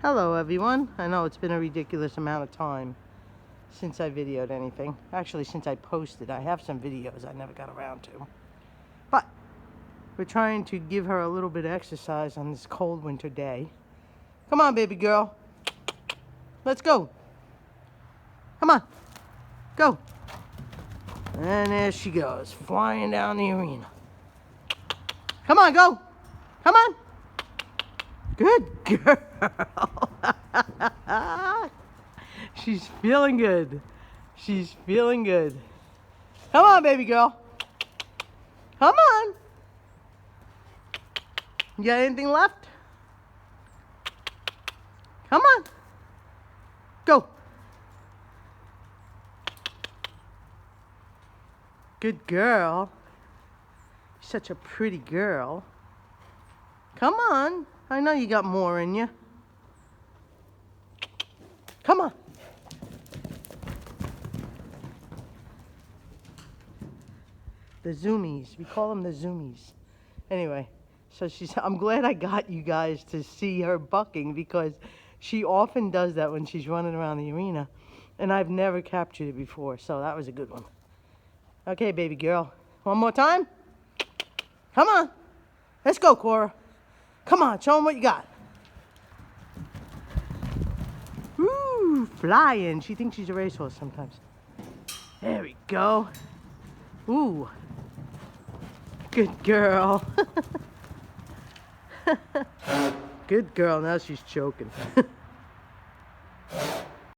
Hello everyone. I know it's been a ridiculous amount of time since I videoed anything. Actually, since I posted. I have some videos I never got around to. But we're trying to give her a little bit of exercise on this cold winter day. Come on, baby girl. Let's go. Come on. Go. And there she goes, flying down the arena. Come on, go. Come on. Good girl. She's feeling good. She's feeling good. Come on, baby girl. Come on. You got anything left? Come on. Go. Good girl. You're such a pretty girl. Come on. I know you got more in you. Come on. The zoomies. We call them the zoomies. Anyway, so I'm glad I got you guys to see her bucking, because she often does that when she's running around the arena. And I've never captured it before, so that was a good one. Okay, baby girl. One more time. Come on. Let's go, Cora. Come on, show them what you got. Woo, flying. She thinks she's a racehorse sometimes. There we go. Ooh. Good girl. Good girl. Now she's choking.